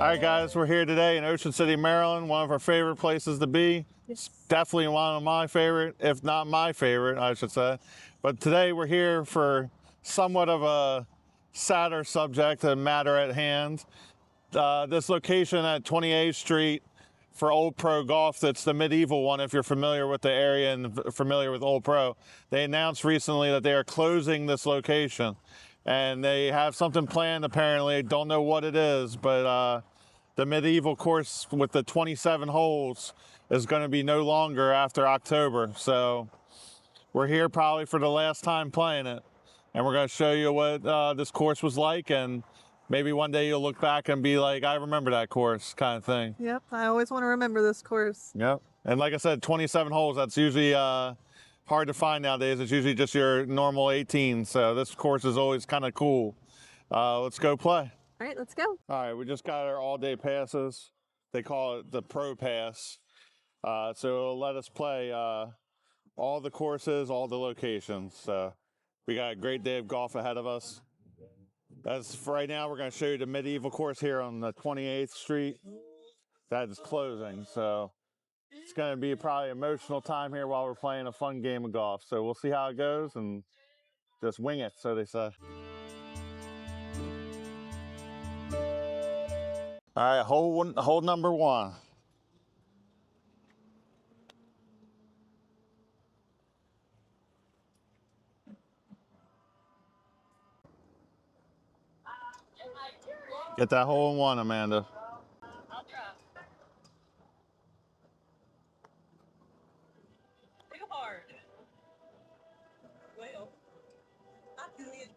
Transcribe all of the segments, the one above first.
All right, guys, we're here today in Ocean City, Maryland, one of our favorite places to be. It's definitely one of my favorite, if not my favorite, I should say. But today we're here for somewhat of a sadder subject and matter at hand. This location at 28th Street for Old Pro Golf, that's the medieval one if you're familiar with the area and familiar with Old Pro. They announced recently that they are closing this location. And they have something planned apparently, don't know what it is, but the medieval course with the 27 holes is going to be no longer after October. So we're here probably for the last time playing it. And we're going to show you what this course was like, and maybe one day you'll look back and be like, I remember that course, kind of thing. Yep, I always want to remember this course. Yep. And like I said, 27 holes, that's usually hard to find nowadays. It's usually just your normal 18. So this course is always kind of cool. Let's go play. All right, let's go. All right, we just got our all-day passes. They call it the Pro Pass. So it'll let us play all the courses, all the locations. So we got a great day of golf ahead of us. As for right now, we're going to show you the medieval course here on the 28th Street. That is closing, so it's going to be probably an emotional time here while we're playing a fun game of golf. So we'll see how it goes and just wing it, so they say. All right, hole number one. Get that hole in one, Amanda. I'll try. Too hard. Well, I do it.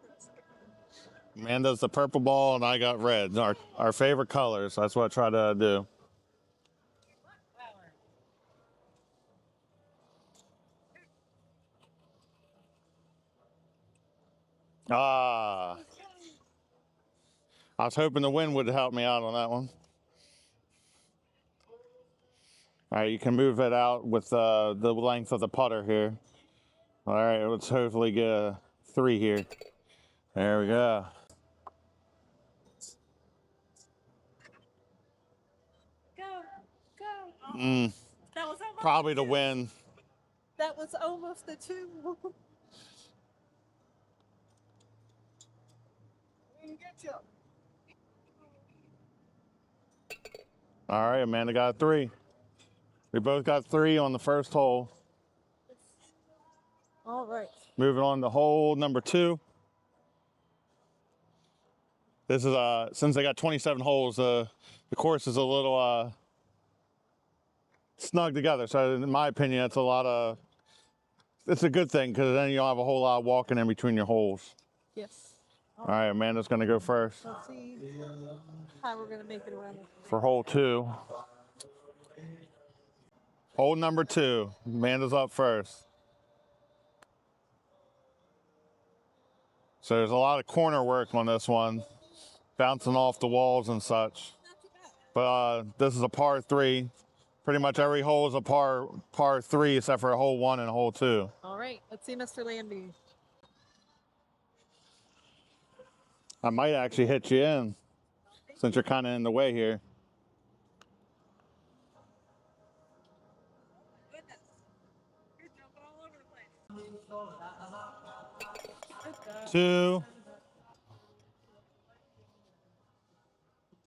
Amanda's the purple ball and I got red. Our favorite colors. That's what I try to do. Ah. I was hoping the wind would help me out on that one. All right, you can move it out with the length of the putter here. All right, let's hopefully get a 3 here. There we go. Go. That was almost Probably the win. That was almost a 2. All right, Amanda got a 3. We both got 3 on the first hole. All right. Moving on to hole number 2. This is since they got 27 holes, the course is a little snug together. So in my opinion, it's a good thing because then you don't have a whole lot of walking in between your holes. Yes. All right, Amanda's gonna go first. Let's see how we're gonna make it around. For hole 2. Hole number 2, Amanda's up first. So there's a lot of corner work on this one, bouncing off the walls and such. But this is a par 3. Pretty much every hole is a par 3 except for hole 1 and hole 2. All right, let's see Mr. Lambies. I might actually hit you in since you're kind of in the way here. Goodness. You're jumping all over the place. 2.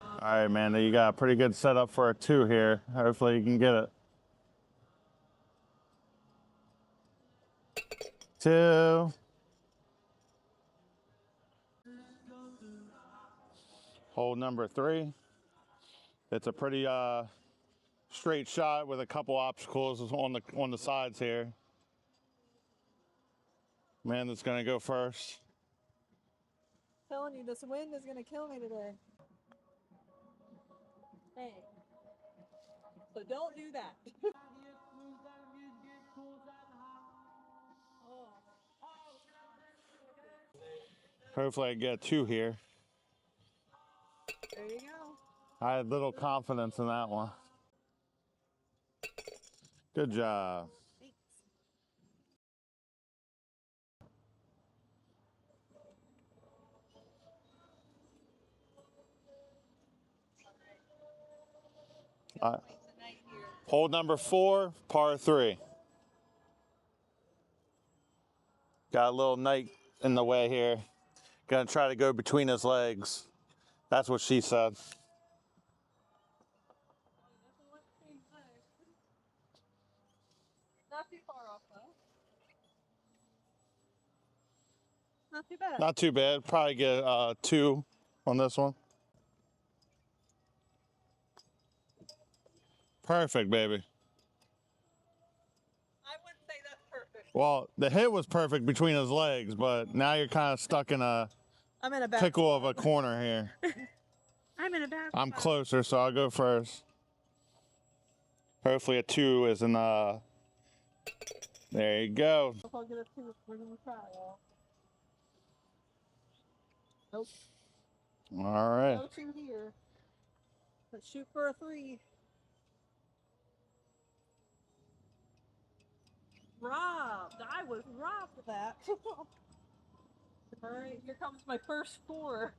All right, Amanda, you got a pretty good setup for a 2 here. Hopefully you can get it. 2. Hole number 3. It's a pretty straight shot with a couple obstacles on the sides here. Amanda's gonna go first. Telling you, this wind is gonna kill me today. Hey. So don't do that. Hopefully I get a 2 here. There you go. I had little confidence in that one. Good job. Thanks. Hole number 4, par 3. Got a little night in the way here. Gonna try to go between his legs. That's what she said. Not too far off though. Not too bad. Not too bad. Probably get 2 on this one. Perfect, baby. I wouldn't say that's perfect. Well, the hit was perfect between his legs, but now you're kind of stuck in a I'm in a bad pickle spot. of a corner here. I'm in a bad I'm spot. closer, so I'll go first. Hopefully a 2 isn't there you go. If I'll get a 2, we're gonna try. Nope. All right. No 2 here. Let's shoot for a 3. Robbed. I was robbed of that. All right, here comes my first 4.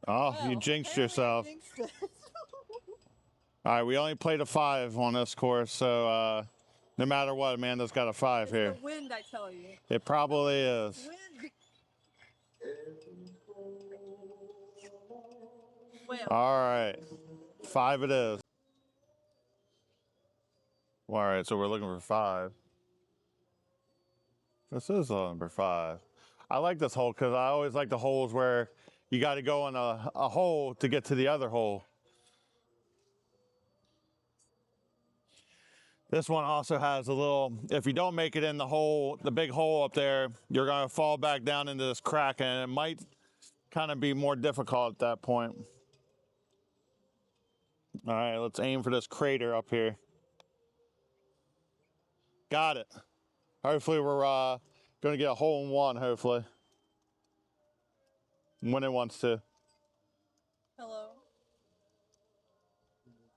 Oh, Well, you jinxed apparently I yourself. jinxed it. All right, we only played a 5 on this course, so no matter what, Amanda's got a 5 It's here. the wind, I tell you. It probably is. Wind. Well, All right, 5 it is. All right, so we're looking for 5. This is number 5. I like this hole because I always like the holes where you got to go in a hole to get to the other hole. This one also has a little, if you don't make it in the hole, the big hole up there, you're going to fall back down into this crack, and it might kind of be more difficult at that point. All right, let's aim for this crater up here. Got it. Hopefully we're going to get a hole in one, hopefully. When it wants to. hello.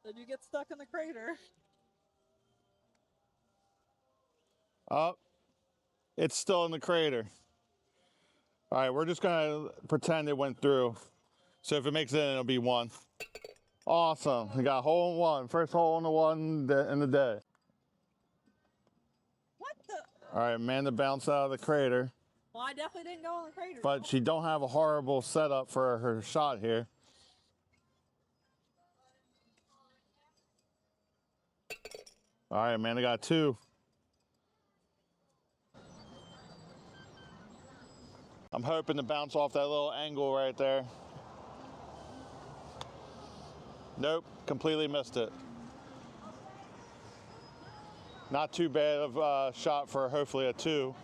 Did you get stuck in the crater? Oh, it's still in the crater. All right, we're just going to pretend it went through. So if it makes it in, it'll be 1. Awesome. We got a hole in 1. First hole in the 1 in the day. What the? All right, Amanda bounced out of the crater. Well, I definitely didn't go in the crater. But she don't have a horrible setup for her shot here. All right, Amanda got 2. I'm hoping to bounce off that little angle right there. Nope, completely missed it. Not too bad of a shot for hopefully a 2.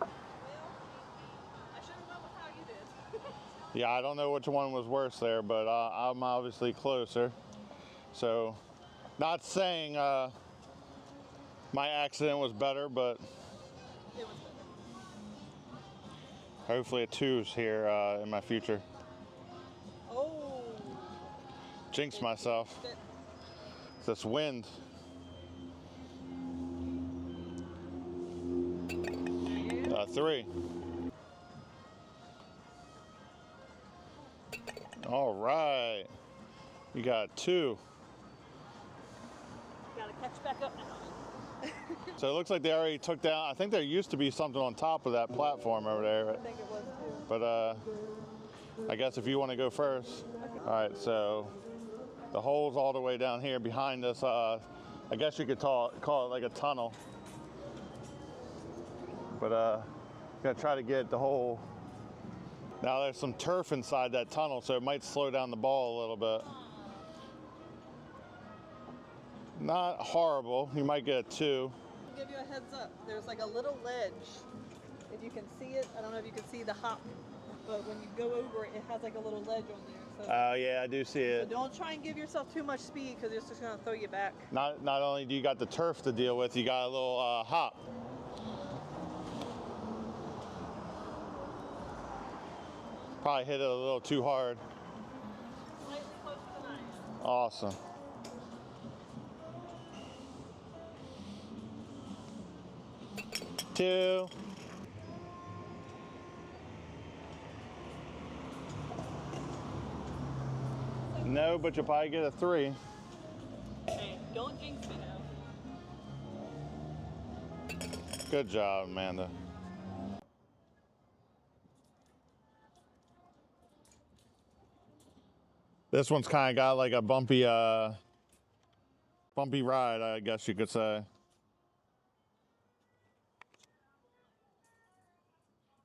I should have went with how you did. Yeah, I don't know which one was worse there, but I'm obviously closer. So, not saying my accident was better, but It was hopefully a 2's here in my future. Oh. Jinxed myself. This wind. Yeah. 3. All right. You got 2. Gotta catch back up now. So it looks like they already took down, I think there used to be something on top of that platform over there. I think it was too. But I guess if you want to go first. All right, so the hole's all the way down here behind us. I guess you could call it like a tunnel. But gonna try to get the hole. Now there's some turf inside that tunnel, so it might slow down the ball a little bit. Not horrible. You might get a 2. I'll give you a heads up. There's like a little ledge. If you can see it, I don't know if you can see the hop, but when you go over it, it has like a little ledge on there. So, Oh yeah, I do see so it. don't try and give yourself too much speed because it's just gonna throw you back. Not only do you got the turf to deal with, you got a little hop. Probably hit it a little too hard. Slightly closer than I am. Awesome. Two. No, but you'll probably get a 3. Hey, don't jinx me now. Good job, Amanda. This one's kind of got like a bumpy ride, I guess you could say.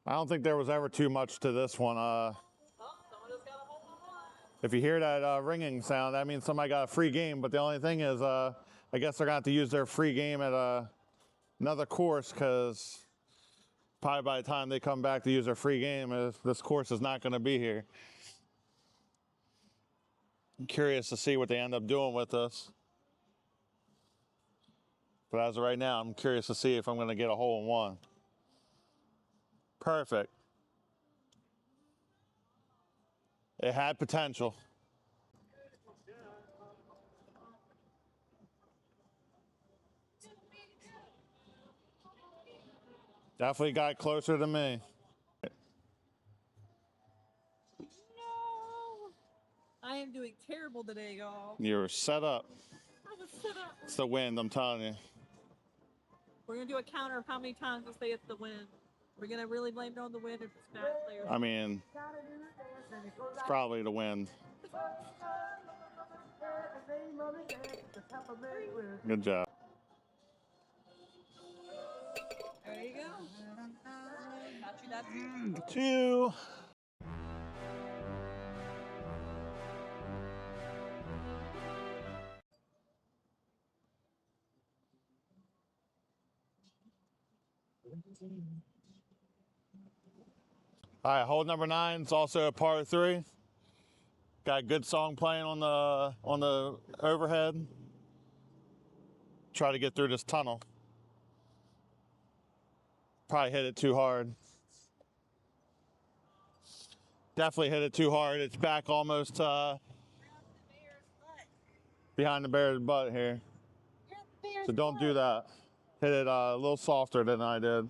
I don't think there was ever too much to this one. Oh, someone just got a hole in one. If you hear that ringing sound, that means somebody got a free game. But the only thing is, I guess they're going to have to use their free game at another course, because probably by the time they come back to use their free game, this course is not going to be here. I'm curious to see what they end up doing with this. But as of right now, I'm curious to see if I'm going to get a hole in one. Perfect. It had potential. Definitely got closer to me. No! I am doing terrible today, y'all. You're set up. I was set up. It's the wind, I'm telling you. We're gonna do a counter of how many times we say it's the wind. We're gonna really blame it on the wind if it's bad players. I mean, it's probably the wind. Good job. There you go. Got you that. 2. All right, hole number 9 is also a par 3. Got a good song playing on the overhead. Try to get through this tunnel. Probably hit it too hard. Definitely hit it too hard. It's back almost behind the bear's butt here. So don't do that. Hit it a little softer than I did.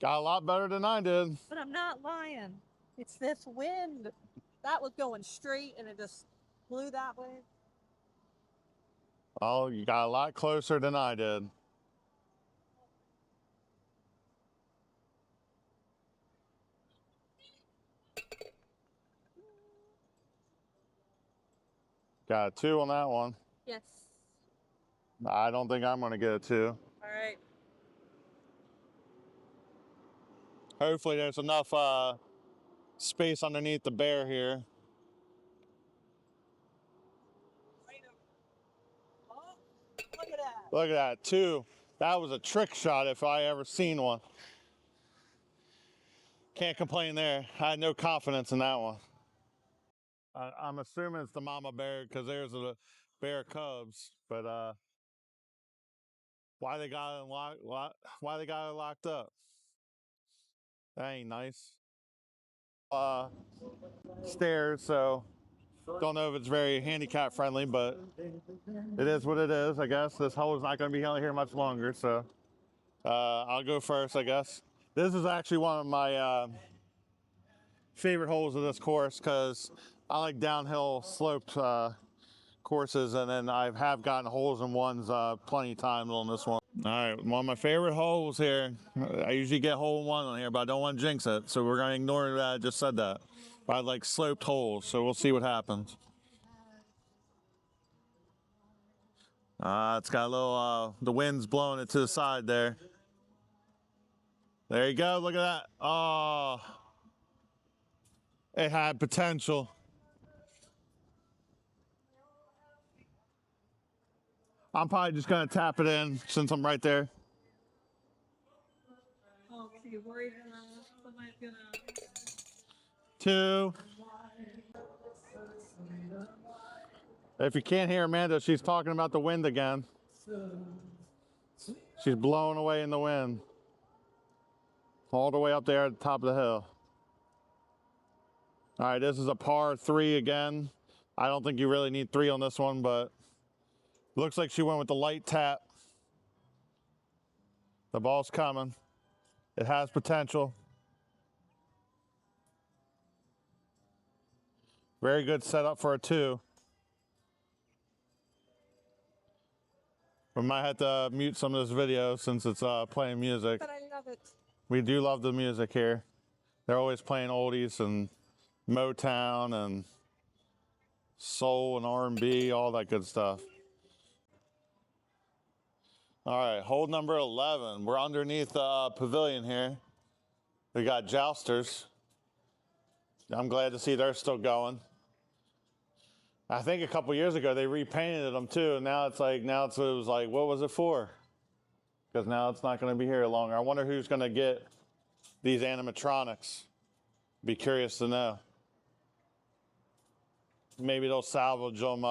Got a lot better than I did. But I'm not lying. It's this wind. That was going straight and it just blew that way. Oh, you got a lot closer than I did. Got a 2 on that one. Yes. I don't think I'm going to get a 2. All right. Hopefully there's enough space underneath the bear here. Oh, look at that. Look at that, 2. That was a trick shot if I ever seen one. Can't complain there. I had no confidence in that one. I'm assuming it's the mama bear because there's the bear cubs, but why they got it locked up? That ain't nice. Stairs, so don't know if it's very handicap friendly, but it is what it is, I guess. This hole is not going to be here much longer, so I'll go first, I guess. This is actually one of my favorite holes of this course because I like downhill sloped courses, and then I have gotten holes in ones plenty of times on this one. All right, one of my favorite holes here. I usually get hole in one on here, but I don't want to jinx it, so we're going to ignore that I just said that. But I like sloped holes, so we'll see what happens. It's got a little, the wind's blowing it to the side there. There you go, look at that. Oh, it had potential. I'm probably just gonna tap it in since I'm right there. Oh, so you're worried somebody's gonna... 2. If you can't hear Amanda, she's talking about the wind again. She's blowing away in the wind. All the way up there at the top of the hill. All right, this is a par 3 again. I don't think you really need 3 on this one, but looks like she went with the light tap. The ball's coming. It has potential. Very good setup for a 2. We might have to mute some of this video since it's playing music. But I love it. We do love the music here. They're always playing oldies and Motown and soul and R&B, all that good stuff. All right, hole number 11. We're underneath the pavilion here. We got jousters. I'm glad to see they're still going. I think a couple years ago they repainted them too, and now it was like, what was it for? Because now it's not going to be here longer. I wonder who's going to get these animatronics. Be curious to know. Maybe they'll salvage them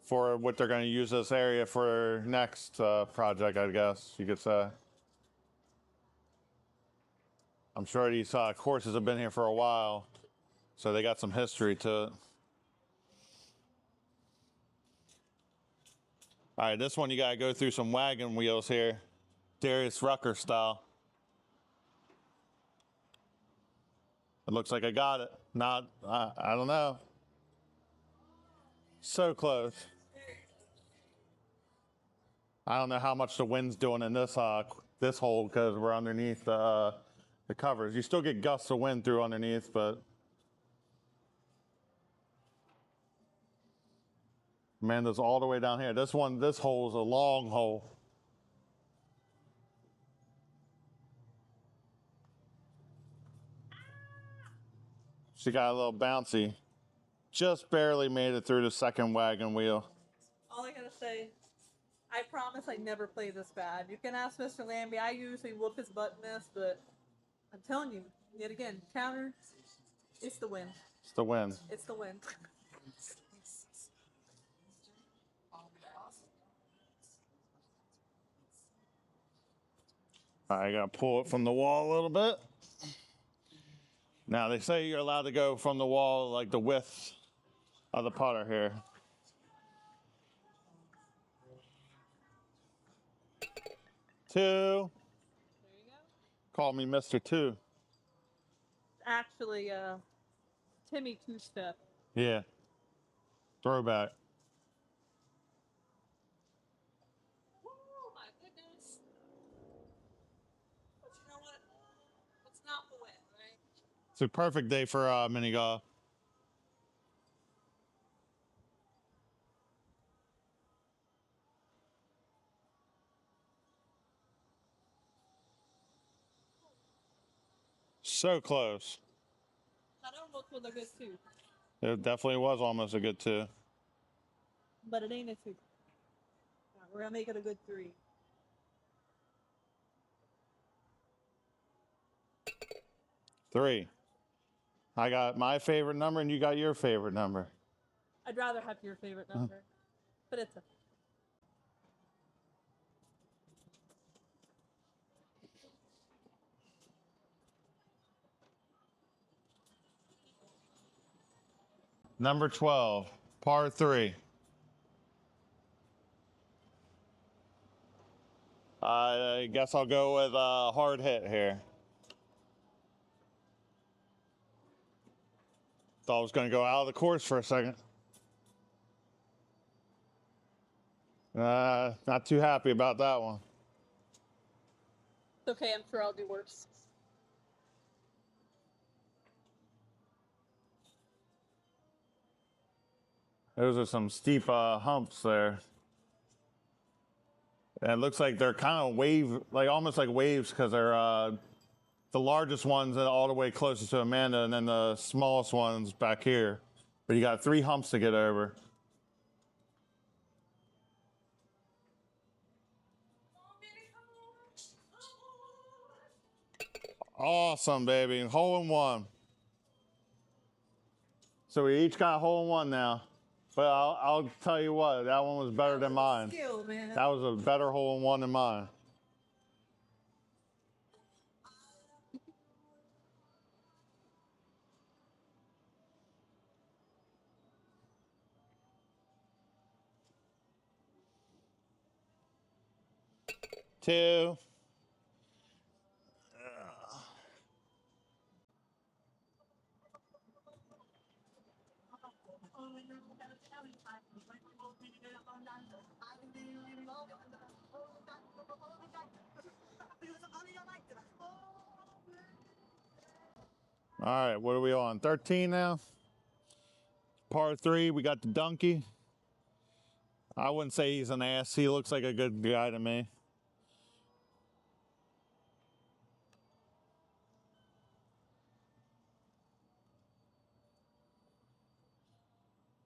for what they're going to use this area for next project, I guess you could say. I'm sure these courses have been here for a while, so they got some history to it. All right, this one you got to go through some wagon wheels here, Darius Rucker style. It looks like I got it. Not, I don't know. So close. I don't know how much the wind's doing in this this hole because we're underneath the covers. You still get gusts of wind through underneath, but Amanda's all the way down here. This hole is a long hole. She got a little bouncy. Just barely made it through the second wagon wheel. All I gotta say, I promise I never play this bad. You can ask Mr. Lambie. I usually whoop his butt in this, but I'm telling you, yet again, counter, it's the win. It's the win. It's the win. I gotta pull it from the wall a little bit. Now they say you're allowed to go from the wall like the width of the putter here. Two. There you go. Call me Mr. Two. Actually, Timmy two-step. Yeah. Throwback. Oh my goodness. But you know what? It's not the win, right? It's a perfect day for mini golf. So close. That almost was a good 2, It definitely was almost a good 2. but it ain't a 2. Right, we're gonna make it a good 3. Three. I got my favorite number and you got your favorite number. I'd rather have your favorite number, but it's a. Number 12, par 3. I guess I'll go with a hard hit here. Thought I was going to go out of the course for a second. Not too happy about that one. It's okay, I'm sure I'll do worse. Those are some steep humps there. And it looks like they're kind of almost like waves because they're the largest ones all the way closest to Amanda and then the smallest ones back here. But you got 3 humps to get over. Awesome, baby. Hole in one. So we each got a hole in one now. But I'll tell you what, that one was better than mine. Skill, man. That was a better hole in one than mine. 2. All right, what are we on? 13 now? Par 3, we got the donkey. I wouldn't say he's an ass. He looks like a good guy to me.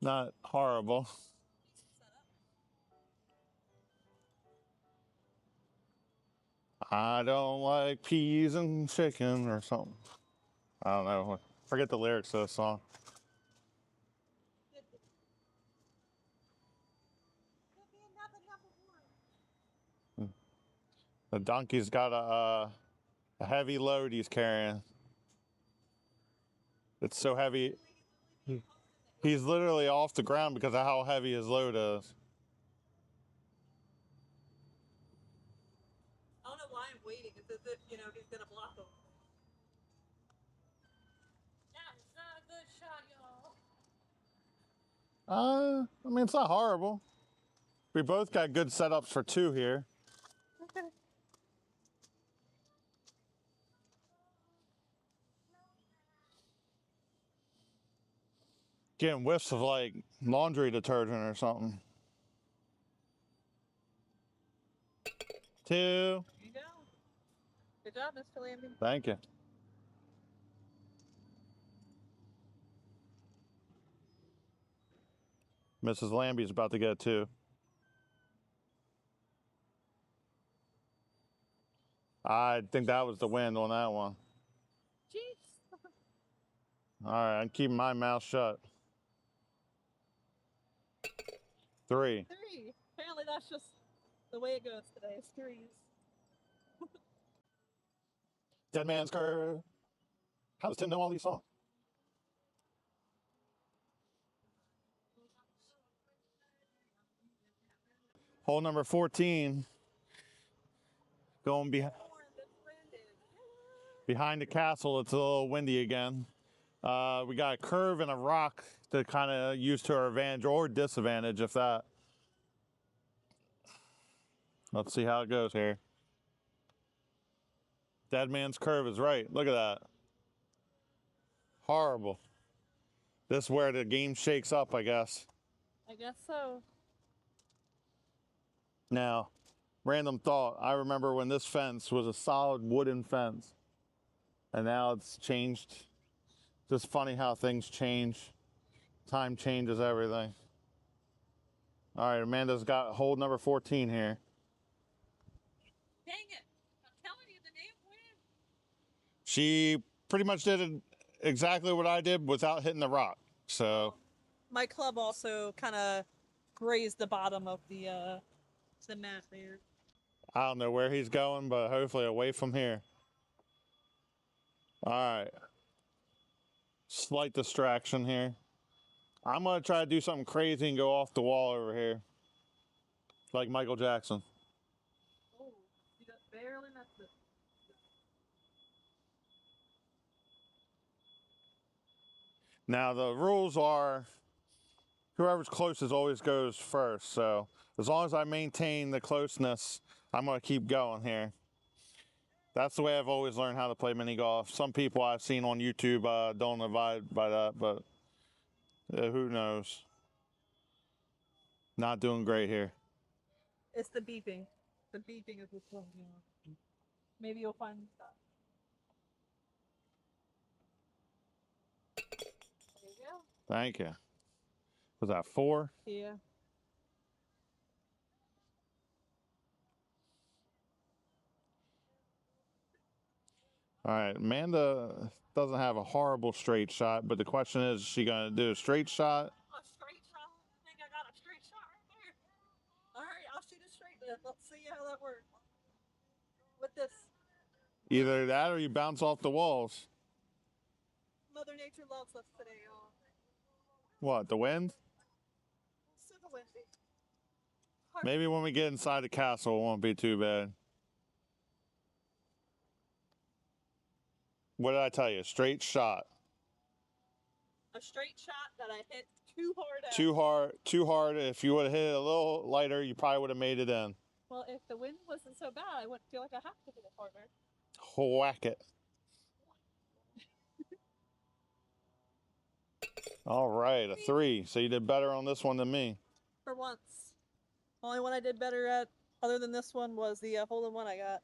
Not horrible. I don't like peas and chicken or something. I don't know. Forget the lyrics of the song. The donkey's got a heavy load he's carrying. It's so heavy. He's literally off the ground because of how heavy his load is. I don't know why I'm waiting. It's as if, you know, he's gonna block him. That's not a good shot, y'all. I mean, it's not horrible. We both got good setups for 2 here. Okay. Getting whiffs of like laundry detergent or something. 2. There you go. Good job, Mr. Lambies. Thank you. Mrs. Lambies about to get 2. I think that was the wind on that one. Jeez. All right, I'm keeping my mouth shut. 3. 3. Apparently that's just the way it goes today. It's 3s. Dead Man's Curve. How does Tim know all these songs? Hole number 14. Going behind the castle. It's a little windy again. We got a curve and a rock to kind of use to our advantage or disadvantage, if that. Let's see how it goes here. Dead Man's Curve is right. Look at that. Horrible. This is where the game shakes up, I guess. I guess so. Now, random thought. I remember when this fence was a solid wooden fence. And now it's changed. Just funny how things change. Time changes everything. All right, Amanda's got hole number 14 here. Dang it. I'm telling you, the name win. She pretty much did exactly what I did without hitting the rock. So My club also kind of grazed the bottom of the mat there. I don't know where he's going, but hopefully away from here. All right. Slight distraction here. I'm going to try to do something crazy and go off the wall over here. Like Michael Jackson. Oh, you just barely missed it. Now, the rules are whoever's closest always goes first. So as long as I maintain the closeness, I'm going to keep going here. That's the way I've always learned how to play mini golf. Some people I've seen on YouTube don't abide by that, but who knows? Not doing great here. It's the beeping. The beeping is what's going on. Maybe you'll find that. There you go. Thank you. Was that 4? Yeah. All right, Amanda doesn't have a horrible straight shot, but the question is she going to do a straight shot? A straight shot? I think I got a straight shot right there. All right, I'll shoot it straight then. Let's see how that works. With this. Either that or you bounce off the walls. Mother Nature loves us today, y'all. What, the wind? Super windy. Maybe when we get inside the castle, it won't be too bad. What did I tell you? Straight shot. A straight shot that I hit too hard at. Too hard. If you would have hit it a little lighter, you probably would have made it in. Well, if the wind wasn't so bad, I wouldn't feel like I have to hit it harder. Whack it. All right, a 3. So you did better on this one than me. For once. Only one I did better at, other than this one, was the hole-in-one I got.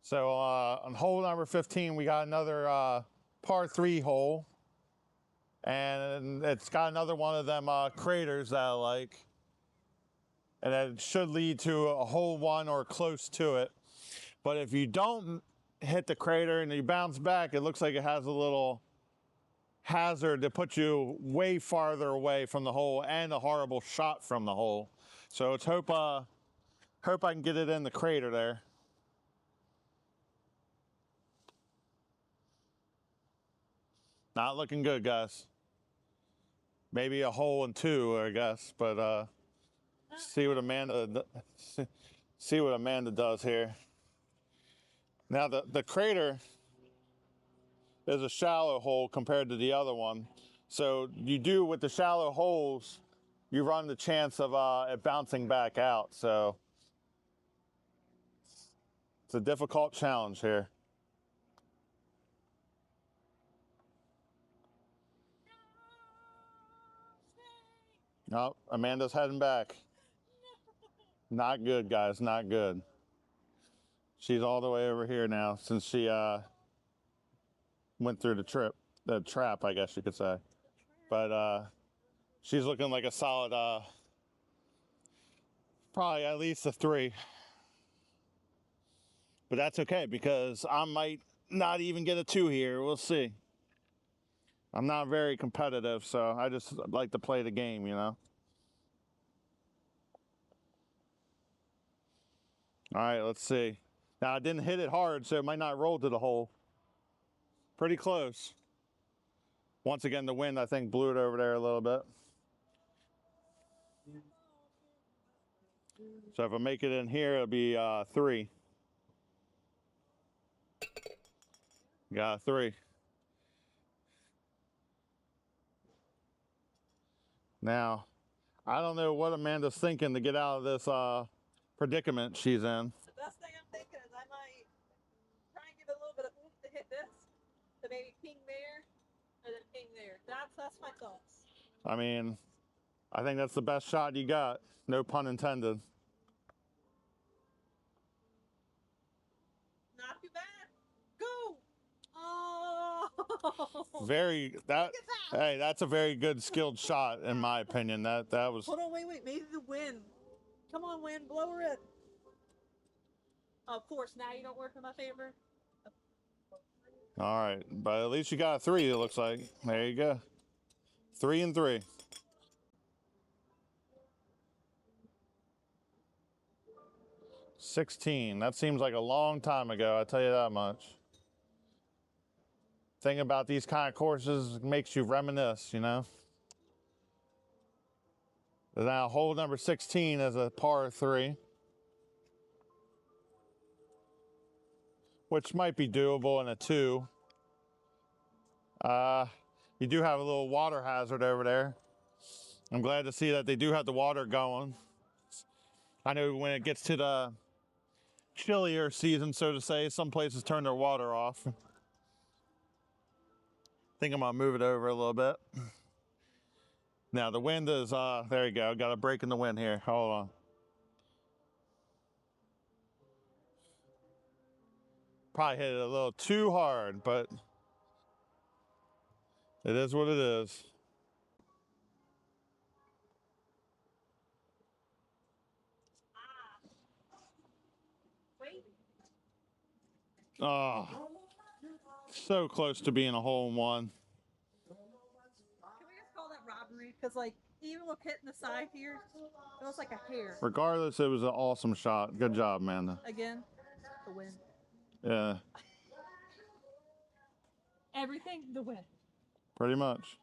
So on hole number 15, we got another par 3 hole. And it's got another one of them craters that I like. And it should lead to a hole 1 or close to it. But if you don't hit the crater and you bounce back, it looks like it has a little hazard to put you way farther away from the hole and a horrible shot from the hole. So let's hope I can get it in the crater there. Not looking good, guys. Maybe a hole in 2, I guess, but see what Amanda does here. Now the crater is a shallow hole compared to the other one. So you do with the shallow holes, you run the chance of it bouncing back out. So it's a difficult challenge here. No, Amanda's heading back. Not good, guys, not good. She's all the way over here now since she went through the trap, I guess you could say. But she's looking like a solid, probably at least a 3. But that's okay because I might not even get a 2 here. We'll see. I'm not very competitive, so I just like to play the game, you know. All right, let's see. Now, I didn't hit it hard, so it might not roll to the hole. Pretty close. Once again, the wind, I think, blew it over there a little bit. So if I make it in here, it'll be 3. Got a 3. Now, I don't know what Amanda's thinking to get out of this predicament she's in. The best thing I'm thinking is I might try and give it a little bit of oomph to hit this, to maybe ping there, and then ping there. That's my thoughts. I mean, I think that's the best shot you got. No pun intended. Not too bad. Go! Oh! Hey, that's a very good skilled shot in my opinion. That was. Hold on, wait. Maybe the wind. Come on, wind, blow her in. Of course, now you don't work in my favor. All right, but at least you got a 3, it looks like. There you go. 3 and 3. $16. That seems like a long time ago, I tell you that much. Thing about these kind of courses makes you reminisce, you know. Now, hole number 16 is a par 3. Which might be doable in a 2. You do have a little water hazard over there. I'm glad to see that they do have the water going. I know when it gets to the chillier season, so to say, some places turn their water off. I think I'm gonna move it over a little bit. Now the wind is, there you go, got a break in the wind here, hold on. Probably hit it a little too hard, but it is what it is. Oh, so close to being a hole-in-one. Can we just call that robbery? Because, like, even with hitting the side here, it was like a hair. Regardless, it was an awesome shot. Good job, Amanda. Again, the win. Yeah. Everything, the win. Pretty much.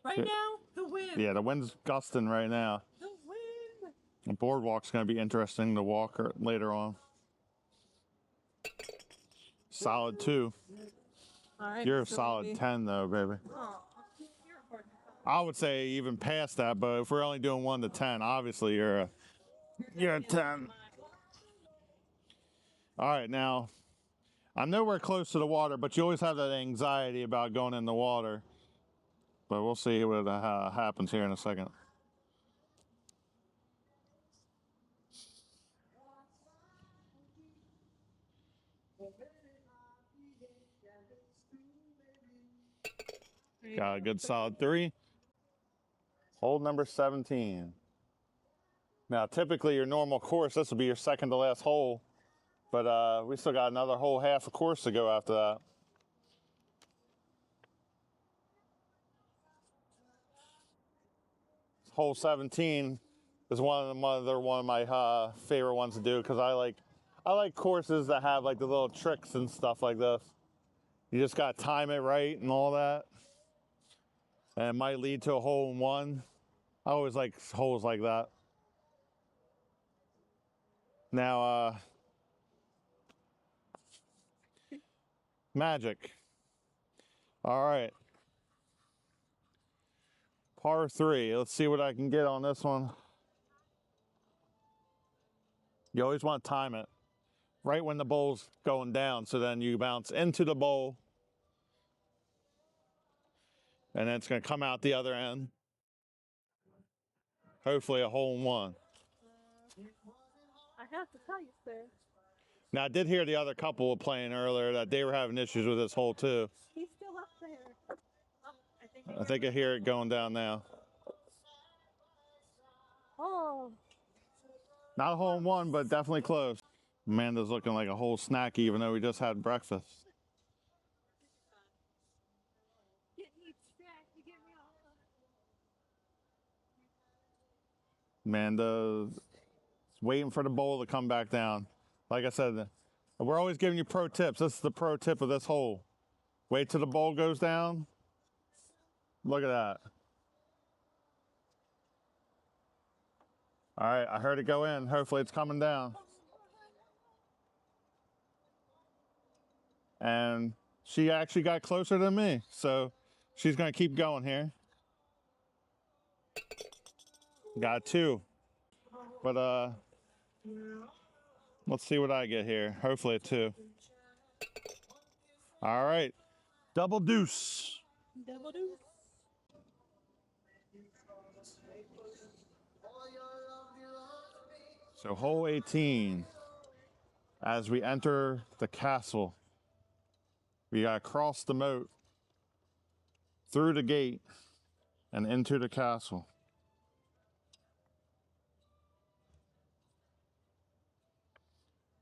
Right now, the wind. Yeah, the wind's gusting right now. The wind. The boardwalk's going to be interesting to walk later on. Solid 2. All right. You're a solid 10 though, baby. Oh, you're a hard I would say even past that, but if we're only doing 1 to 10, obviously you're a 10. All right, now I'm nowhere close to the water, but you always have that anxiety about going in the water. But we'll see what happens here in a second. Got a good solid 3. Hole number 17. Now, typically your normal course, this will be your second to last hole, but we still got another whole half a course to go after that. Hole 17 is one of my favorite ones to do because I like courses that have like the little tricks and stuff like this. You just gotta time it right and all that, and it might lead to a hole in one. I always like holes like that. Now, Magic. All right. Par 3. Let's see what I can get on this one. You always want to time it right when the bowl's going down, so then you bounce into the bowl, and then it's going to come out the other end. Hopefully a hole in one. I have to tell you, sir. Now, I did hear the other couple playing earlier that they were having issues with this hole, too. He's still up there. I think I hear it going down now. Oh. Not a hole in one, but definitely close. Amanda's looking like a whole snack, even though we just had breakfast. Amanda's waiting for the bowl to come back down. Like I said, we're always giving you pro tips. This is the pro tip of this hole. Wait till the bowl goes down. Look at that. All right, I heard it go in. Hopefully it's coming down. And she actually got closer than me, so she's gonna keep going here. Got 2. But let's see what I get here. Hopefully a 2. All right, double deuce. Double deuce. So hole 18, as we enter the castle, we gotta cross the moat, through the gate, and into the castle.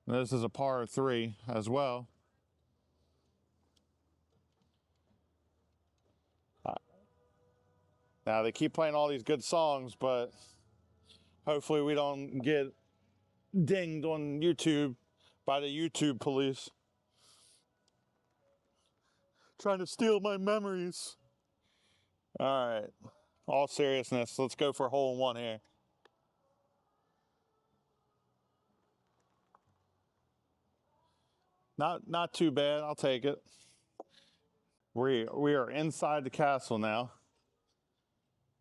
This is a par 3 as well. Now they keep playing all these good songs, but hopefully we don't get dinged on YouTube by the YouTube police. Trying to steal my memories. All right, all seriousness, let's go for a hole in one here. Not too bad, I'll take it. We are inside the castle now.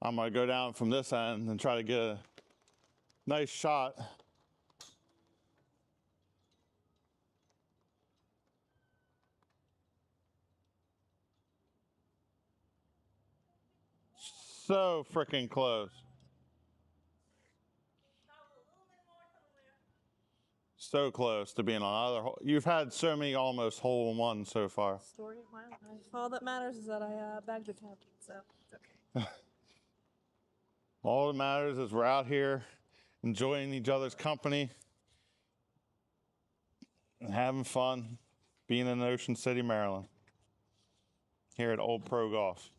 I'm gonna go down from this end and try to get a nice shot. So freaking close. So close to being on other hole. You've had so many almost hole in ones so far. Story of my life. All that matters is that I bagged the tab, so it's okay. All that matters is we're out here enjoying each other's company and having fun being in Ocean City, Maryland, here at Old Pro Golf.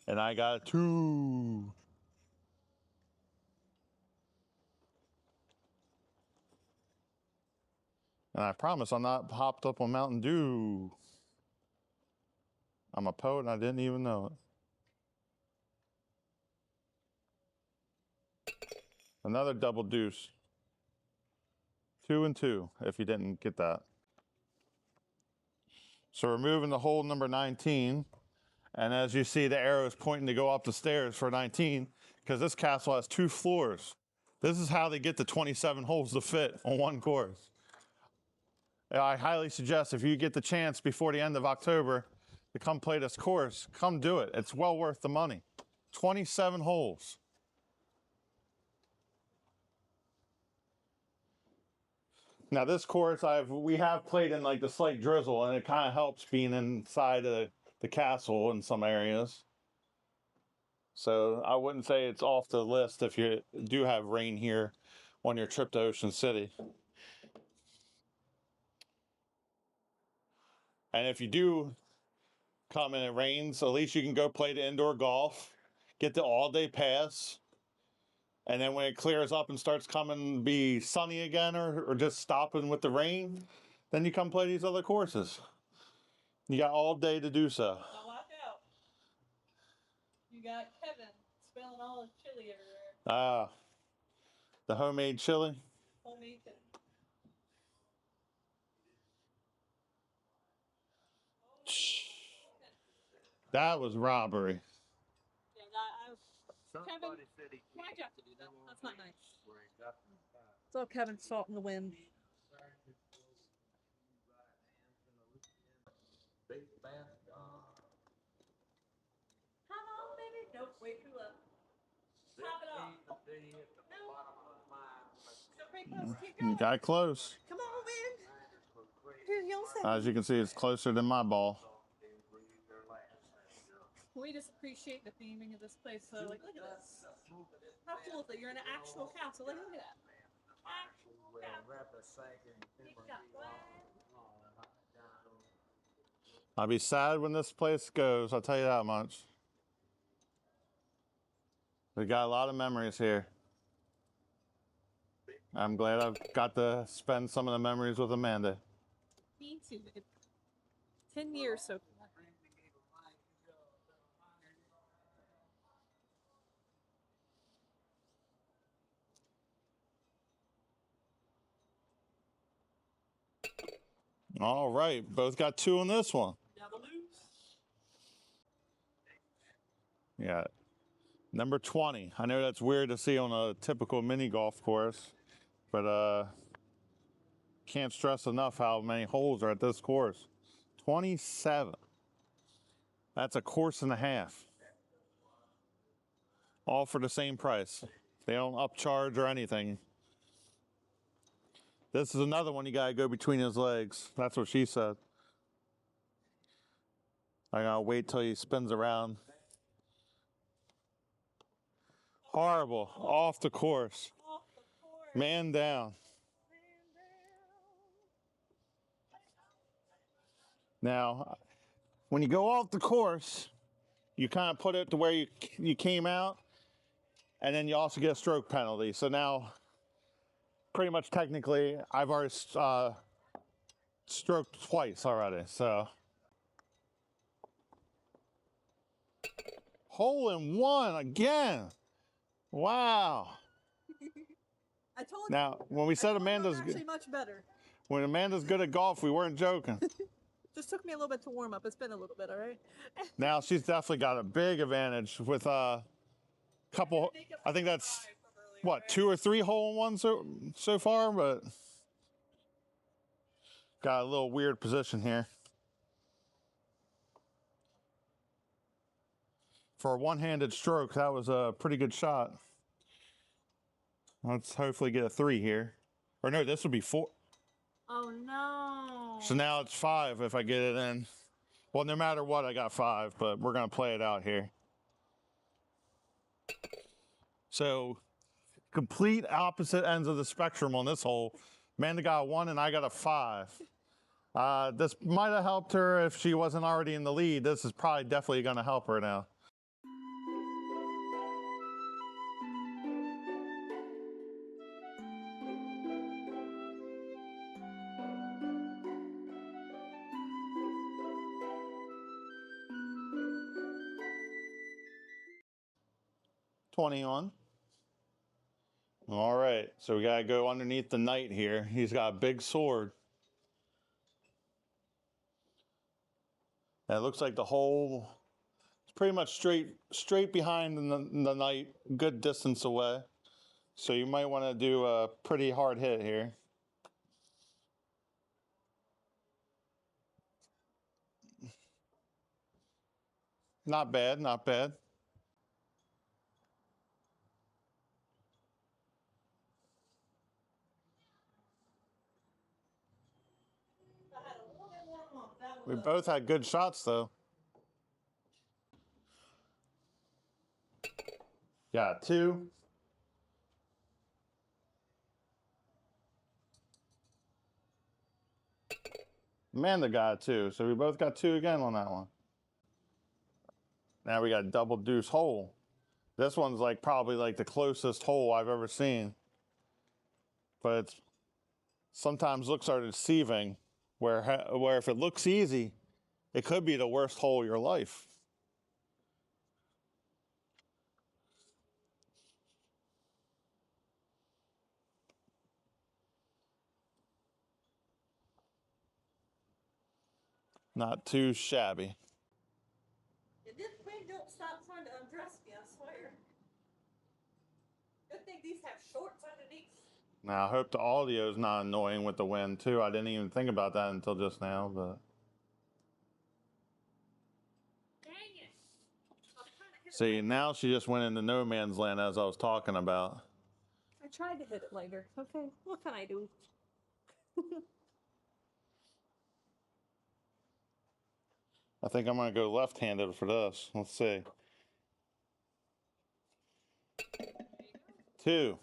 And I got a 2. And I promise I'm not hopped up on Mountain Dew. I'm a poet and I didn't even know it. Another double deuce. 2 and 2, if you didn't get that. So we're moving to hole number 19. And as you see, the arrow is pointing to go up the stairs for 19, because this castle has 2 floors. This is how they get the 27 holes to fit on one course. I highly suggest if you get the chance before the end of October to come play this course, come do it. It's well worth the money. 27 holes. Now this course we have played in like the slight drizzle, and it kind of helps being inside of the castle in some areas. So I wouldn't say it's off the list if you do have rain here on your trip to Ocean City. And if you do come and it rains, at least you can go play the indoor golf, get the all-day pass, and then when it clears up and starts coming be sunny again, or just stopping with the rain, then you come play these other courses. You got all day to do so. Now watch out. You got Kevin spilling all his chili everywhere. The homemade chili. Homemade chili. That was robbery. Yeah, Kevin, why'd you have to do that? That's not nice. It's all Kevin's fault in the wind. Come on, baby. Nope, wait too low. Top it off. No. So pretty close. Keep going. You got close. Come on, wind. Here's your second. As you can see, it's closer than my ball. We just appreciate the theming of this place. So, like, look at this. How cool is it? You're in an actual castle. Like, look at that. Actual castle. I'll be sad when this place goes, I'll tell you that much. We got a lot of memories here. I'm glad I've got to spend some of the memories with Amanda. Me too. 10 years so far. All right, both got 2 on this one. Yeah, number 20. I know that's weird to see on a typical mini golf course, but can't stress enough how many holes are at this course. 27. That's a course and a half. All for the same price. They don't upcharge or anything. This is another one you gotta go between his legs. That's what she said. I gotta wait till he spins around. Horrible. Off the course. Man down. Now, when you go off the course, you kind of put it to where you came out, and then you also get a stroke penalty. So now, pretty much technically, I've already stroked twice already. So, hole in one again. Wow. I told you. Now, when we said Amanda's actually much better. When Amanda's good at golf, we weren't joking. Just took me a little bit to warm up. It's been a little bit, all right? Now she's definitely got a big advantage with a couple. I think that's what, 2 or 3 hole in ones so far, but got a little weird position here. For a one-handed stroke, that was a pretty good shot. Let's hopefully get a 3 here. Or no, this would be 4. Oh no. So now it's 5 if I get it in. Well, no matter what, I got 5, but we're going to play it out here. So, complete opposite ends of the spectrum on this hole. Amanda got a 1 and I got a 5. This might have helped her if she wasn't already in the lead. This is probably definitely going to help her now. 20 on. All right, so we gotta go underneath the knight here. He's got a big sword. And it looks like the hole is pretty much straight behind the knight, good distance away. So you might want to do a pretty hard hit here. Not bad, not bad. I had a little bit more oomph. That We was both had good shots though. Got 2. Amanda got 2, so we both got 2 again on that one. Now we got double deuce hole. This one's like probably like the closest hole I've ever seen. But it's, sometimes looks are deceiving, where if it looks easy, it could be the worst hole of your life. Not too shabby. And this wind don't stop trying to undress me, I swear. Good thing these have shorts underneath. Now I hope the audio is not annoying with the wind too. I didn't even think about that until just now, but. Dang it. I was trying to hit See, it. now she just went into no man's land as I was talking about. I tried to hit it later. Okay, what can I do? I think I'm gonna go left-handed for this. Let's see. 2.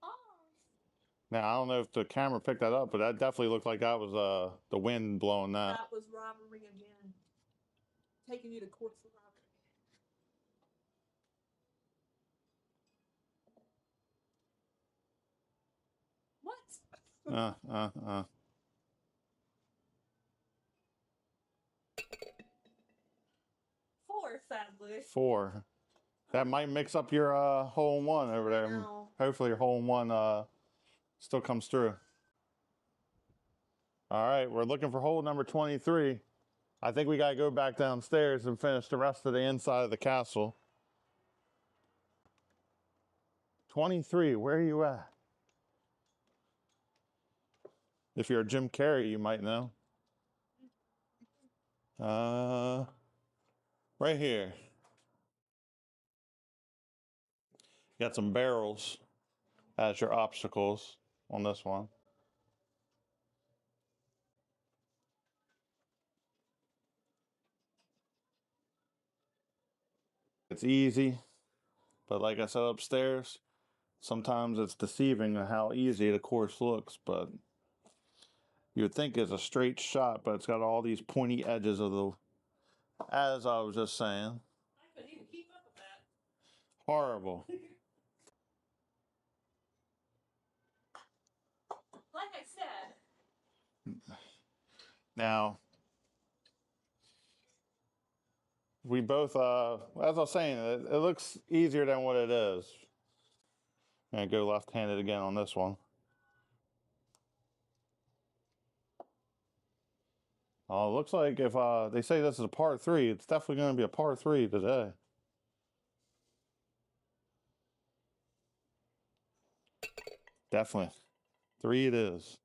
Oh. Now I don't know if the camera picked that up, but that definitely looked like that was the wind blowing that. That was robbery again. Taking you to court for robbery. What? 4, sadly. 4. That might mix up your hole in one over there. No. Hopefully your hole in one still comes through. All right, we're looking for hole number 23. I think we gotta go back downstairs and finish the rest of the inside of the castle. 23, where are you at? If you're a Jim Carrey, you might know. Right here. Got some barrels as your obstacles on this one. It's easy, but like I said upstairs, sometimes it's deceiving how easy the course looks, but you would think it's a straight shot, but it's got all these pointy edges of the, as I was just saying. I couldn't even keep up with that. Horrible. Like I said. Now, we both, as I was saying, it looks easier than what it is. I'm gonna go left-handed again on this one. Oh, it looks like if they say this is a par 3, it's definitely going to be a par 3 today. Definitely. 3 it is.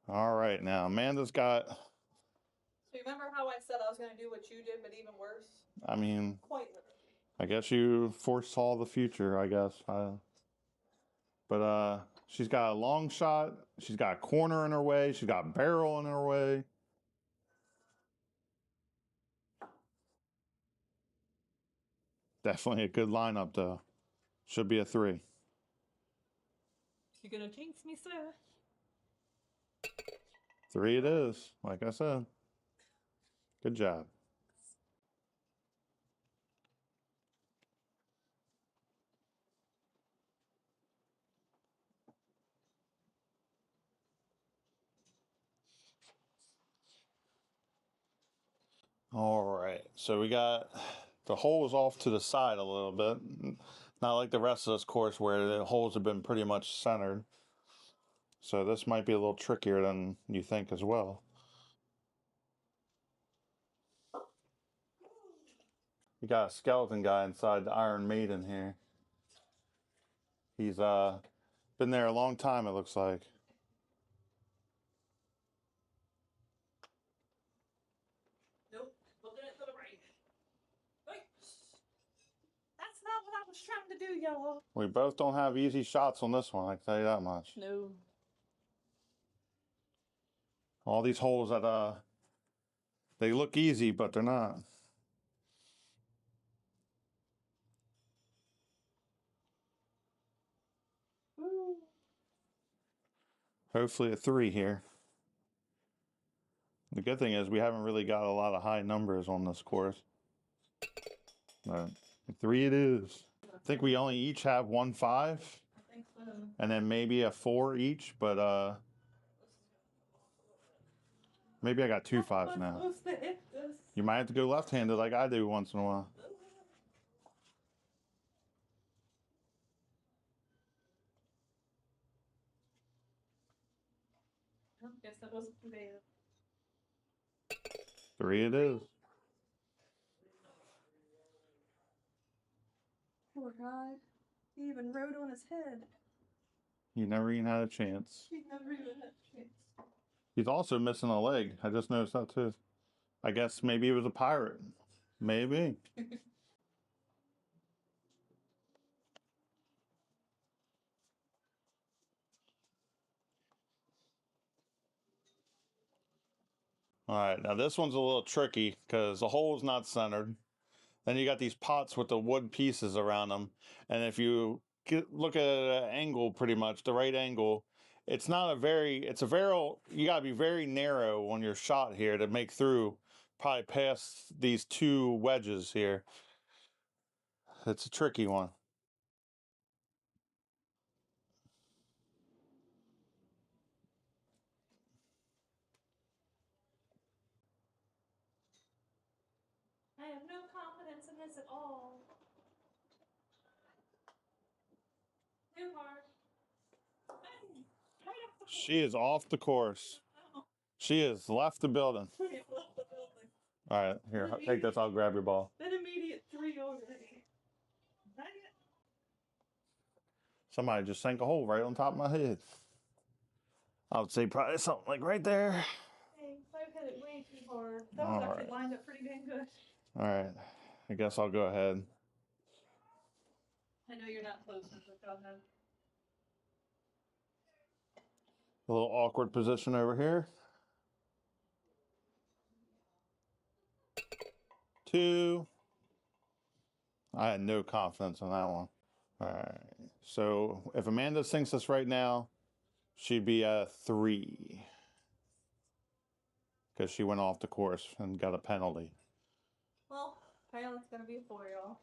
All right, now Amanda's got. So remember how I said I was going to do what you did, but even worse? I mean, Quite literally. I guess you foresaw the future, I guess. But she's got a long shot. She's got a corner in her way. She's got a barrel in her way. Definitely a good lineup, though. Should be a 3. You're going to jinx me, sir. 3 it is, like I said. Good job. All right, so we got the holes off to the side a little bit. Not like the rest of this course where the holes have been pretty much centered. So this might be a little trickier than you think as well. You got a skeleton guy inside the Iron Maiden here. He's been there a long time, it looks like. Nope. Looking at the right. Wait. That's not what I was trying to do, y'all. We both don't have easy shots on this one, I can tell you that much. No. All these holes that they look easy, but they're not. Woo. Hopefully a 3 here. The good thing is we haven't really got a lot of high numbers on this course. But 3 it is. I think we only each have 1 5. I think so. And then maybe a 4 each, but maybe I got 2 5s now. You might have to go left-handed like I do once in a while. Guess that wasn't too bad. 3 it is. Poor guy. He even rode on his head. He never even had a chance. He never even had a chance. He's also missing a leg. I just noticed that too. I guess maybe he was a pirate. Maybe. All right, now this one's a little tricky because the hole's not centered. Then you got these pots with the wood pieces around them. And if you look at an angle, pretty much the right angle, it's a very, you got to be very narrow on your shot here to make through probably past these 2 wedges here. It's a tricky one. I have no confidence in this at all. Too hard. Hey, right off the She is off the course. Oh, She has left the building. he left the building. All right, here, take this. I'll grab your ball. That immediate 3 already. Not yet. Somebody just sank a hole right on top of my head. I would say probably something like right there. Hey, I hit it way too hard. That was All actually right. lined up pretty dang good. All right, I guess I'll go ahead. I know you're not close, but go ahead. A little awkward position over here. 2. I had no confidence in that one. All right. So if Amanda sinks this right now, she'd be a 3 because she went off the course and got a penalty. Well, apparently it's going to be a 4, y'all.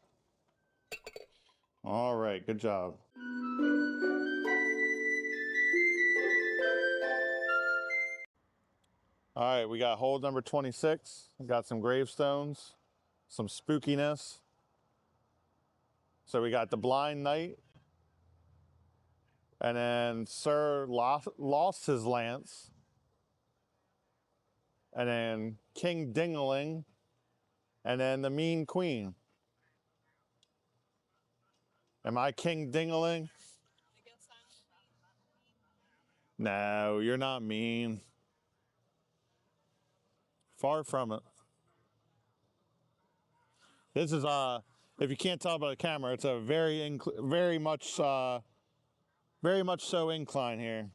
All right. Good job. All right. We got hole number 26. We got some gravestones, some spookiness. So we got the Blind Knight. And then Sir lost his lance. And then King Dingaling. And then the Mean Queen. Am I King Dingaling? No, you're not mean. Far from it. This is if you can't tell by the camera, it's a very much so incline here.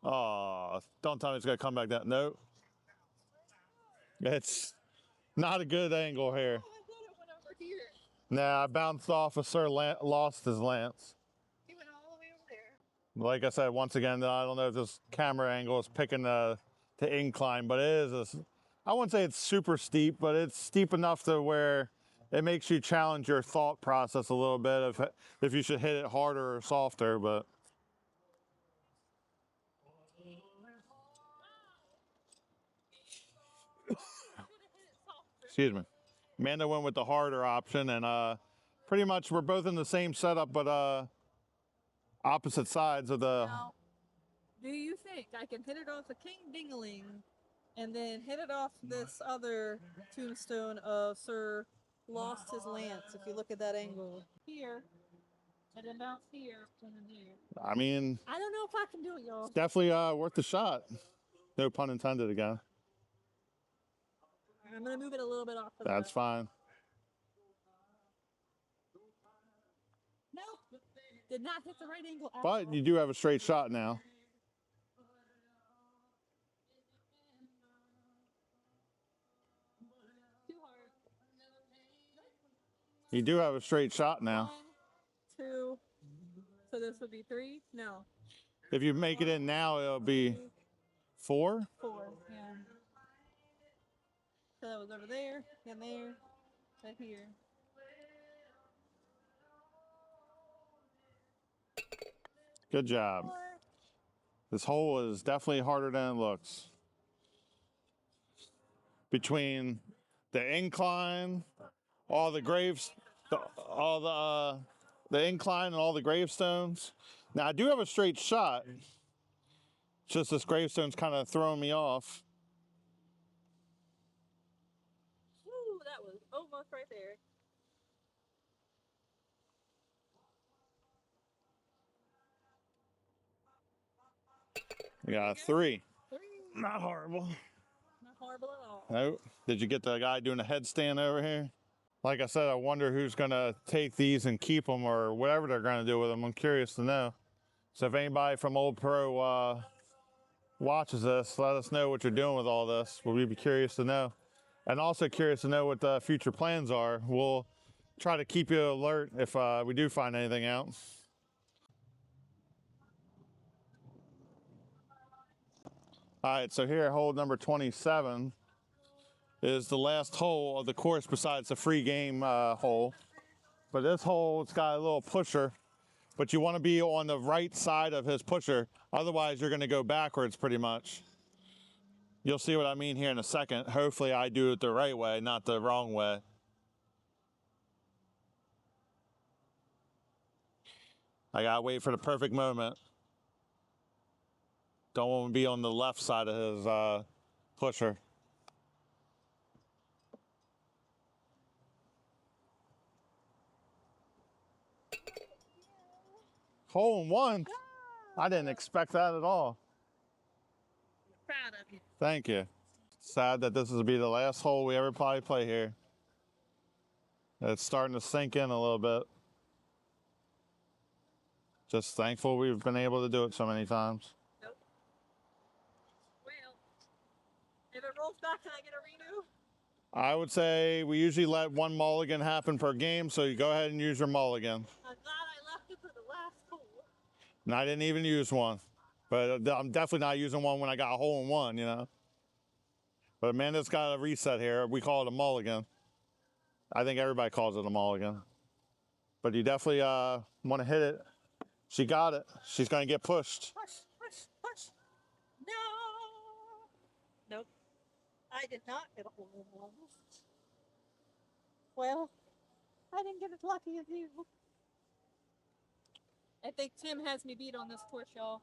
Oh, don't tell me it's gonna come back down. Nope. It's not a good angle here. Oh, I thought it went over here. Nah, I bounced off of Sir lost his lance. He went all the way over there. Like I said, once again, I don't know if this camera angle is picking the incline, but it is I wouldn't say it's super steep, but it's steep enough to where it makes you challenge your thought process a little bit if you should hit it harder or softer, but Excuse me. Amanda went with the harder option, and pretty much we're both in the same setup, but opposite sides of the. Now, do you think I can hit it off the King Dingaling and then hit it off this other tombstone of Sir Lost His Lance, if you look at that angle? Here, and then bounce here, and then here. I mean, I don't know if I can do it, y'all. it's definitely worth the shot. No pun intended again. I'm going to move it a little bit off to the That's left. fine. No, did not hit the right angle at But all. you do have a straight shot now. Too hard. You do have a straight shot now. 1, 2. So this would be 3? No. If you make it in now, it'll be 4. 4. Yeah. So that was over there, and there, right here. Good job. 4. This hole is definitely harder than it looks. Between the incline, all the graves, all the incline and all the gravestones. Now I do have a straight shot. Just this gravestone's kind of throwing me off. Ooh, that was almost right there. We got a 3. 3. Not horrible. Not horrible at all. Nope. Did you get the guy doing a headstand over here? Like I said, I wonder who's going to take these and keep them or whatever they're going to do with them. I'm curious to know. So if anybody from Old Pro watches this, let us know what you're doing with all this. We'll be curious to know. And also curious to know what the future plans are. We'll try to keep you alert if we do find anything out. All right, so here, hole number 27 is the last hole of the course besides the free game hole. But this hole, it's got a little pusher, but you want to be on the right side of his pusher. Otherwise, you're going to go backwards pretty much. You'll see what I mean here in a second. Hopefully, I do it the right way, not the wrong way. I got to wait for the perfect moment. Don't want to be on the left side of his pusher. Hole in one? I didn't expect that at all. Proud of you. Thank you. Sad that this will be the last hole we ever probably play here. It's starting to sink in a little bit. Just thankful we've been able to do it so many times. Nope. Well, if it rolls back, can I get a redo? I would say we usually let one mulligan happen per game, so you go ahead and use your mulligan. I'm glad I left it for the last hole. And I didn't even use one. But I'm definitely not using one when I got a hole in one, you know. But Amanda's got a reset here. We call it a mulligan. I think everybody calls it a mulligan. But you definitely want to hit it. She got it. She's going to get pushed. Push, push, push. No. Nope. I did not get a hole in one. Well, I didn't get as lucky as you. I think Tim has me beat on this course, y'all.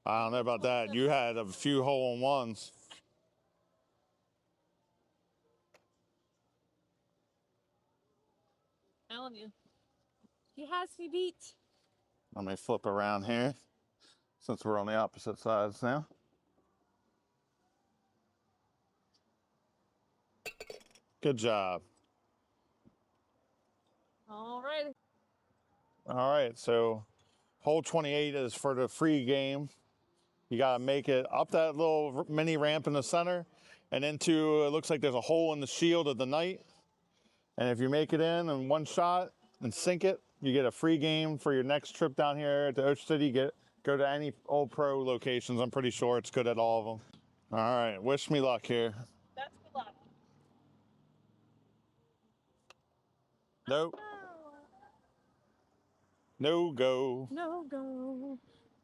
I don't know about that. You had a few hole in ones. Telling you. He has me beat. Let me flip around here since we're on the opposite sides now. Good job. All right. All right, so hole 28 is for the free game. You got to make it up that little mini ramp in the center and into, it looks like there's a hole in the shield of the knight. And if you make it in one shot and sink it, you get a free game for your next trip down here to Ocean City. Go to any Old Pro locations. I'm pretty sure it's good at all of them. All right, wish me luck here. That's good luck. Nope. No go. No go.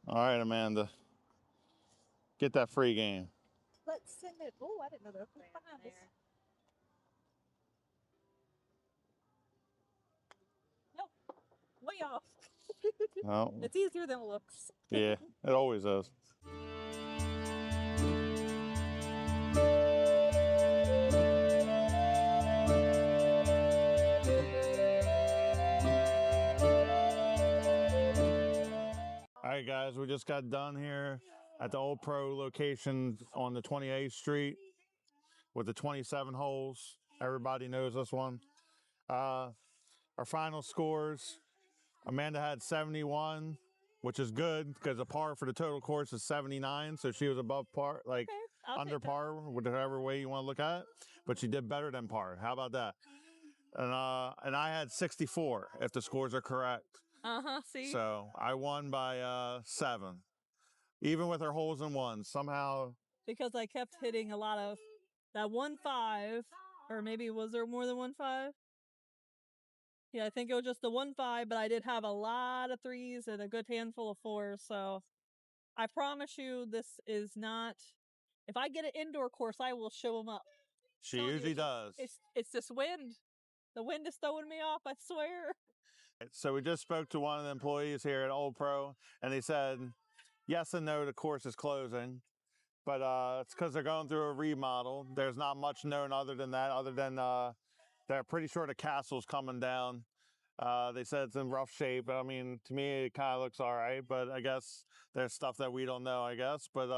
All right, Amanda. Get that free game. Let's send it. Oh, I didn't know that was behind us. off. Well, It's easier than it looks. yeah, it always is. All right, guys, we just got done here at the Old Pro location on the 28th Street with the 27 holes. Everybody knows this one. Our final scores, Amanda had 71, which is good because the par for the total course is 79. So she was above par, like Okay, under par, whatever way you want to look at it. But she did better than par. How about that? And I had 64 if the scores are correct. See? So I won by 7, even with her holes in one. Somehow, Because I kept hitting a lot of that 1-5, or maybe was there more than 1-5? Yeah, I think it was just the 1-5, but I did have a lot of 3s and a good handful of 4s. So I promise you, this is not. If I get an indoor course, I will show them up. she usually does. It's this wind. The wind is throwing me off, I swear. So we just spoke to one of the employees here at Old Pro, and they said yes and no, the course is closing, but it's because they're going through a remodel. There's not much known other than that, other than they're pretty sure the castle's coming down. They said it's in rough shape. I mean, to me, it kind of looks all right, but I guess there's stuff that we don't know, I guess. But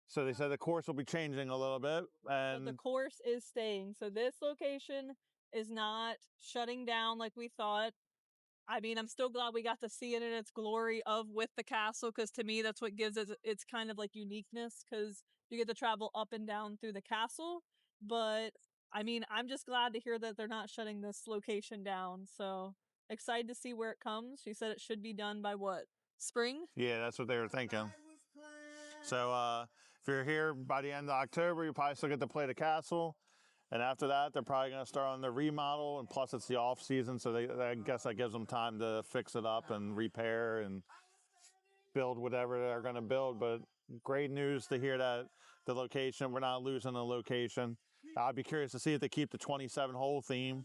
so they said the course will be changing a little bit, and But the course is staying. So this location is not shutting down like we thought. I mean, I'm still glad we got to see it in its glory of with the castle, because to me, that's what gives it its kind of like uniqueness, because you get to travel up and down through the castle. But I mean, I'm just glad to hear that they're not shutting this location down. So excited to see where it comes. She said it should be done by what? Spring? yeah, that's what they were thinking. So if you're here by the end of October, you probably still get to play the castle. And after that, they're probably going to start on the remodel. And plus, it's the off season, so I guess that gives them time to fix it up and repair and build whatever they're going to build. But great news to hear that the location, we're not losing the location. I'd be curious to see if they keep the 27 hole theme.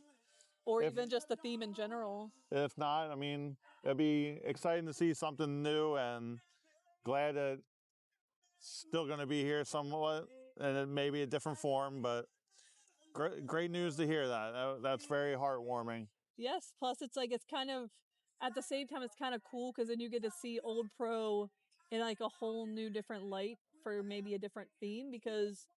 Or even just the theme in general. If not, I mean, it'd be exciting to see something new, and glad that it's still going to be here somewhat, and it may be a different form, but great news to hear that. That's very heartwarming. Yes, plus it's like it's kind of at the same time it's kind of cool because then you get to see Old Pro in like a whole new different light for maybe a different theme, because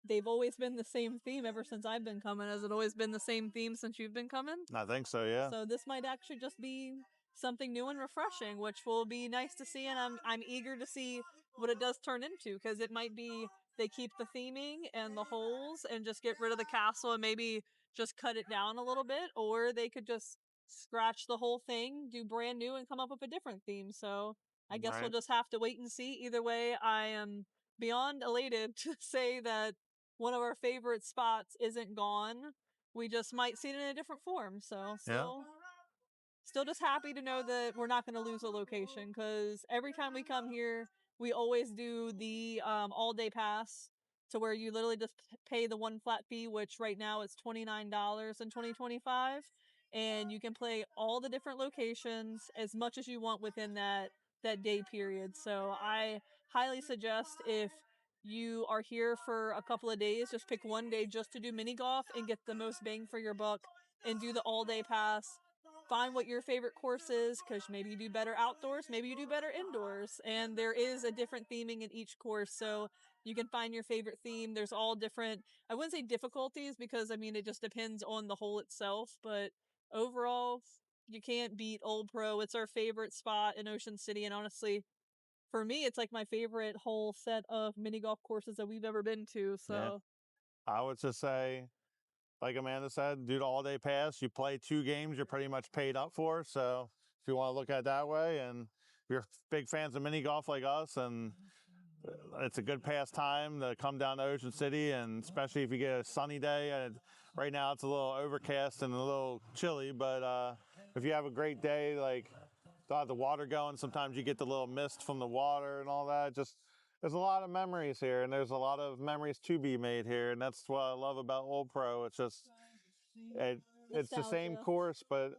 they've always been the same theme ever since I've been coming. Has it always been the same theme since you've been coming? I think so, yeah. So this might actually just be something new and refreshing, which will be nice to see, and I'm eager to see what it does turn into, because it might be they keep the theming and the holes and just get rid of the castle and maybe just cut it down a little bit, or they could just scratch the whole thing, do brand new, and come up with a different theme. So I guess we'll just have to wait and see. Either way, I am beyond elated to say that one of our favorite spots isn't gone. We just might see it in a different form. So still just happy to know that we're not going to lose a location, because every time we come here, we always do the all day pass, to where you literally just pay the one flat fee, which right now it's $29 in 2025, and you can play all the different locations as much as you want within that day period. So I highly suggest, if you are here for a couple of days, just pick one day just to do mini golf and get the most bang for your buck, and do the all day pass. Find what your favorite course is, because maybe you do better outdoors, maybe you do better indoors, and there is a different theming in each course. So you can find your favorite theme. There's all different, I wouldn't say difficulties, because I mean it just depends on the hole itself, but overall you can't beat Old Pro. It's our favorite spot in Ocean City, and honestly, for me, it's like my favorite whole set of mini golf courses that we've ever been to. So yeah. I would just say, like Amanda said, do the all day pass. You play 2 games, you're pretty much paid up for. So if you want to look at it that way, and if you're big fans of mini golf like us, and it's a good pastime to come down to Ocean City, and especially if you get a sunny day. And right now it's a little overcast and a little chilly, but if you have a great day, like they'll have the water going. Sometimes you get the little mist from the water and all that. Just there's a lot of memories here, and there's a lot of memories to be made here, and that's what I love about Old Pro. It's just it's the same nostalgia. course, but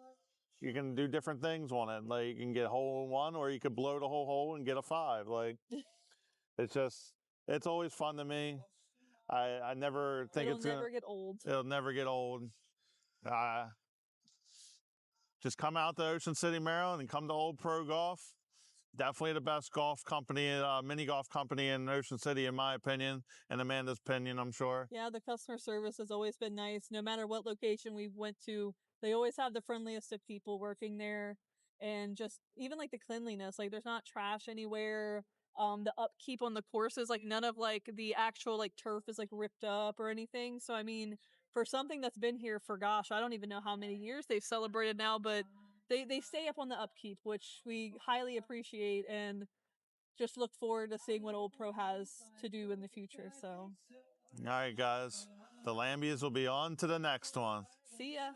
you can do different things on it. Like you can get a hole in one, or you could blow the whole hole and get a 5. Like it's always fun to me. I never think It'll never get old. it'll never get old. Just come out to Ocean City, Maryland, and come to Old Pro Golf. Definitely the best golf company, mini golf company in Ocean City, in my opinion, and Amanda's opinion, I'm sure. Yeah, the customer service has always been nice. No matter what location we went to, they always have the friendliest of people working there. And just even like the cleanliness, like there's not trash anywhere. The upkeep on the courses, like none of like the actual like turf is like ripped up or anything. So I mean, for something that's been here for gosh, I don't even know how many years they've celebrated now, but they stay up on the upkeep, which we highly appreciate, and just look forward to seeing what Old Pro has to do in the future. So All right, guys. The Lambies will be on to the next one. see ya.